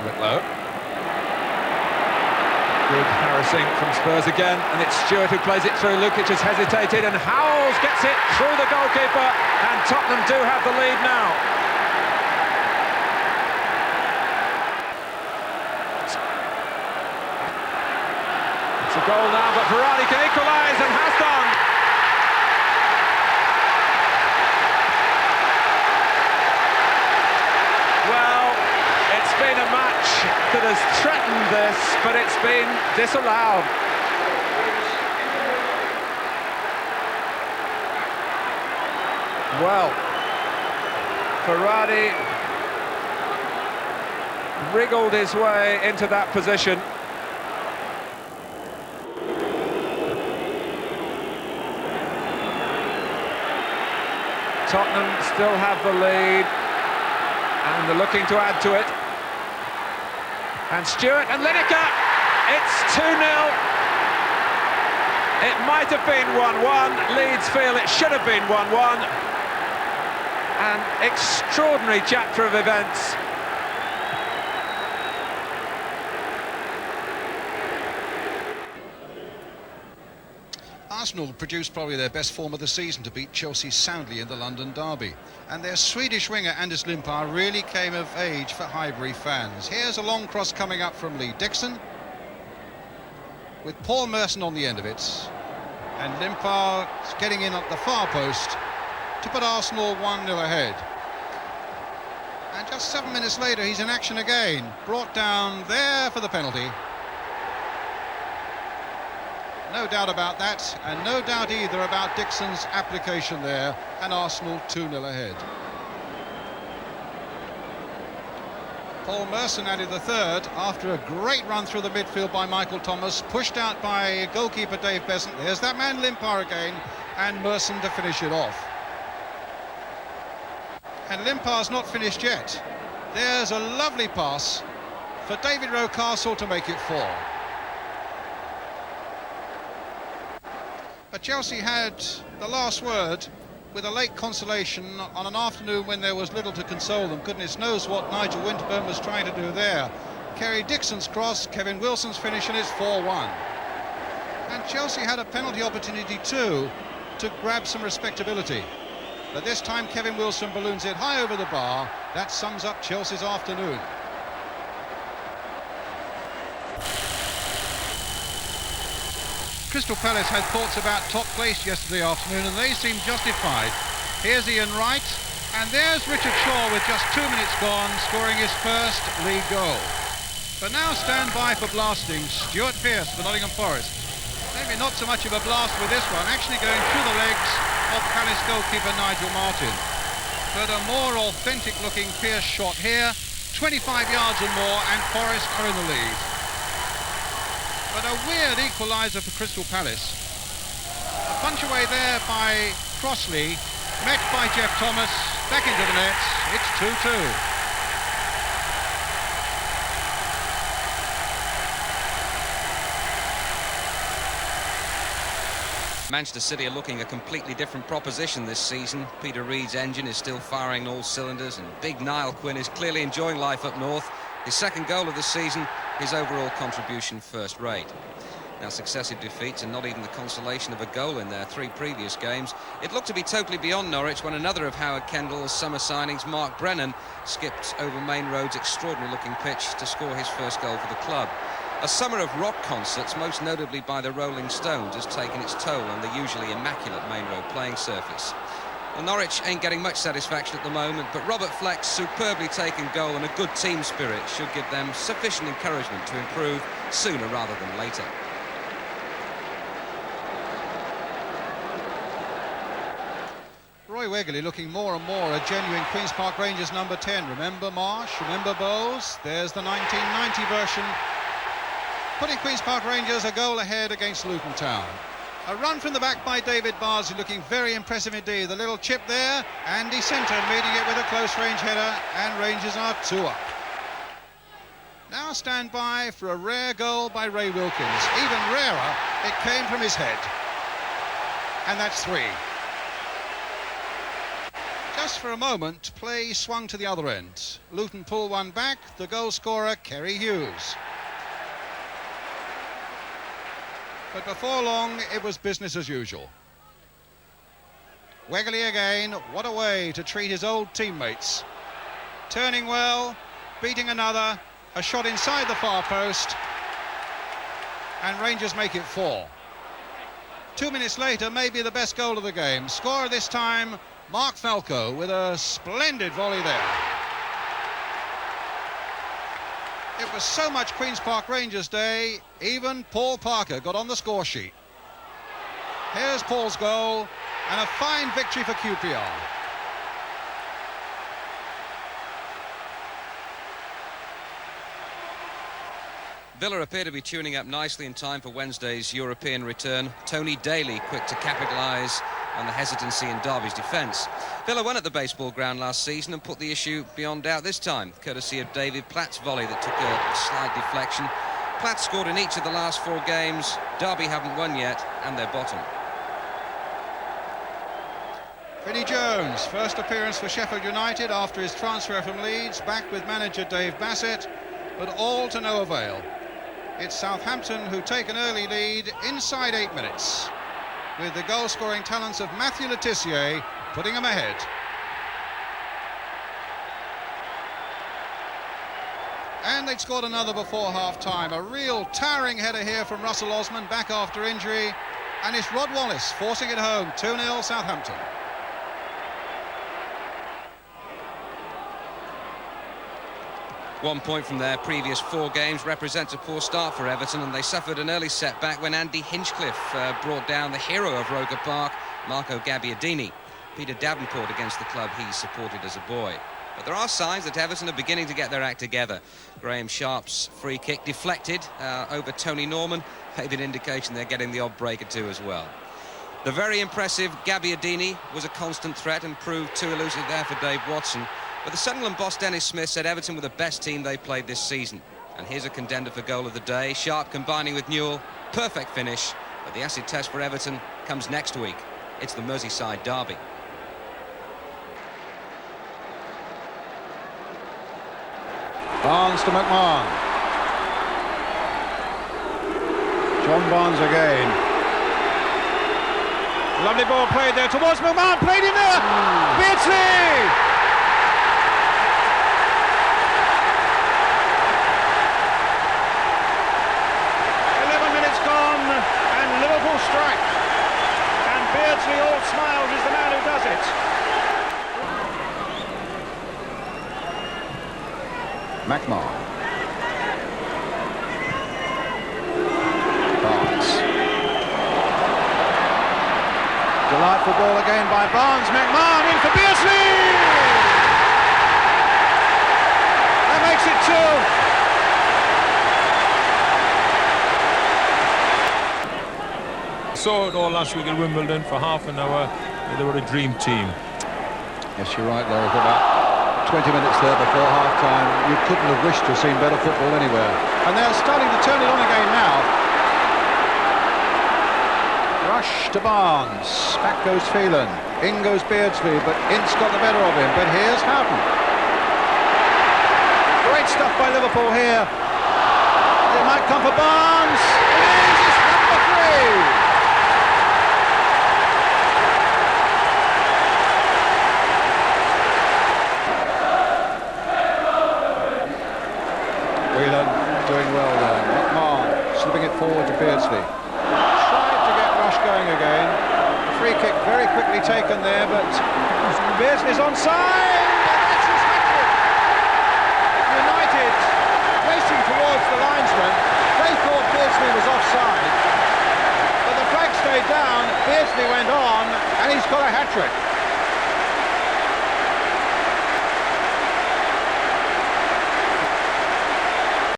bit low. Good harassing from Spurs again, and it's Stewart who plays it through. Lukic has hesitated, and Howells gets it through the goalkeeper, and Tottenham do have the lead now. It's a goal now, but Verratti can equalise and has done. Well, it's been a match that has threatened this, but it's been disallowed. Well, Verratti wriggled his way into that position. Tottenham still have the lead, and they're looking to add to it. And Stewart and Lineker, it's 2-0. It might have been 1-1. Leeds feel it should have been 1-1. An extraordinary chapter of events. Arsenal produced probably their best form of the season to beat Chelsea soundly in the London derby. And their Swedish winger Anders Limpar really came of age for Highbury fans. Here's a long cross coming up from Lee Dixon, with Paul Merson on the end of it. And Limpar getting in at the far post to put Arsenal 1-0 ahead. And just 7 minutes later, he's in action again. Brought down there for the penalty. No doubt about that, and no doubt either about Dixon's application there, and Arsenal 2-0 ahead. Paul Merson added the third after a great run through the midfield by Michael Thomas, pushed out by goalkeeper Dave Besant. There's that man Limpar again, and Merson to finish it off. And Limpar's not finished yet. There's a lovely pass for David Rocastle to make it 4. But Chelsea had the last word with a late consolation on an afternoon when there was little to console them. Goodness knows what Nigel Winterburn was trying to do there. Kerry Dixon's cross, Kevin Wilson's finish, and it's 4-1. And Chelsea had a penalty opportunity too to grab some respectability. But this time Kevin Wilson balloons it high over the bar. That sums up Chelsea's afternoon. Crystal Palace had thoughts about top place yesterday afternoon, and they seem justified. Here's Ian Wright, and there's Richard Shaw with just 2 minutes gone, scoring his first league goal. But now stand by for blasting Stuart Pearce for Nottingham Forest. Maybe not so much of a blast with this one, actually going through the legs of Palace goalkeeper Nigel Martin. But a more authentic looking Pearce shot here, 25 yards and more, and Forest are in the lead. But a weird equaliser for Crystal Palace. A punch away there by Crossley, met by Jeff Thomas, back into the net. It's 2-2. Manchester City are looking a completely different proposition this season. Peter Reid's engine is still firing all cylinders, and big Niall Quinn is clearly enjoying life up north. His second goal of the season, his overall contribution first rate. Now, successive defeats and not even the consolation of a goal in their 3 previous games. It looked to be totally beyond Norwich when another of Howard Kendall's summer signings, Mark Brennan, skipped over Main Road's extraordinary looking pitch to score his first goal for the club. A summer of rock concerts, most notably by the Rolling Stones, has taken its toll on the usually immaculate Main Road playing surface. Well, Norwich ain't getting much satisfaction at the moment, but Robert Fleck's superbly taken goal and a good team spirit should give them sufficient encouragement to improve sooner rather than later. Roy Wegerle looking more and more a genuine Queen's Park Rangers number 10. Remember Marsh, remember Bowles. There's the 1990 version, putting Queen's Park Rangers a goal ahead against Luton Town. A run from the back by David Bardsley, looking very impressive indeed. The little chip there, Andy Centre meeting it with a close range header, and Rangers are 2 up. Now stand by for a rare goal by Ray Wilkins. Even rarer, it came from his head. And that's 3. Just for a moment, play swung to the other end. Luton pull one back, the goal scorer, Kerry Hughes. But before long, it was business as usual. Wegley again, what a way to treat his old teammates. Turning well, beating another, a shot inside the far post, and Rangers make it 4. 2 minutes later, maybe the best goal of the game. Scorer this time, Mark Falco, with a splendid volley there. It was so much Queen's Park Rangers Day, even Paul Parker got on the score sheet. Here's Paul's goal, and a fine victory for QPR. Villa appear to be tuning up nicely in time for Wednesday's European return. Tony Daly quick to capitalise on the hesitancy in Derby's defence. Villa won at the baseball ground last season and put the issue beyond doubt this time, courtesy of David Platt's volley that took a slight deflection. Platt scored in each of the last 4 games. Derby haven't won yet, and they're bottom. Vinnie Jones, first appearance for Sheffield United after his transfer from Leeds, back with manager Dave Bassett, but all to no avail. It's Southampton who take an early lead inside 8 minutes, with the goal-scoring talents of Matthew Le Tissier putting them ahead. And they'd scored another before half-time. A real towering header here from Russell Osman, back after injury, and it's Rod Wallace forcing it home. 2-0 Southampton. One point from their previous 4 games represents a poor start for Everton, and they suffered an early setback when Andy Hinchcliffe brought down the hero of Roker Park, Marco Gabbiadini. Peter Davenport against the club he supported as a boy. But there are signs that Everton are beginning to get their act together. Graham Sharp's free kick deflected over Tony Norman gave an indication they're getting the odd break or two as well. The very impressive Gabbiadini was a constant threat and proved too elusive there for Dave Watson. But the Sunderland boss Dennis Smith said Everton were the best team they played this season. And here's a contender for goal of the day. Sharp combining with Newell. Perfect finish. But the acid test for Everton comes next week. It's the Merseyside derby. Barnes to McMahon. John Barnes again. Lovely ball played there towards McMahon. Played in there. Beardsley! 11 minutes gone, and Liverpool strike. And Beardsley all smiles is the man who does it. McMahon. Barnes. Delightful ball again by Barnes. McMahon in for Beardsley! That makes it 2. Saw it all last week at Wimbledon for half an hour. They were a dream team. Yes, you're right, Lawrie. For about 20 minutes there before half-time, you couldn't have wished to have seen better football anywhere. And they're starting to turn it on again now. Rush to Barnes. Back goes Phelan. In goes Beardsley, but Ince got the better of him. But here's Houghton. Great stuff by Liverpool here. It might come for Barnes. It is! It's number 3. Whelan doing well there. McMahon slipping it forward to Beardsley. Tried to get Rush going again. The free kick very quickly taken there, but Beardsley's onside. That's his hat-trick. United racing towards the linesman. They thought Beardsley was offside, but the flag stayed down. Beardsley went on, and he's got a hat-trick.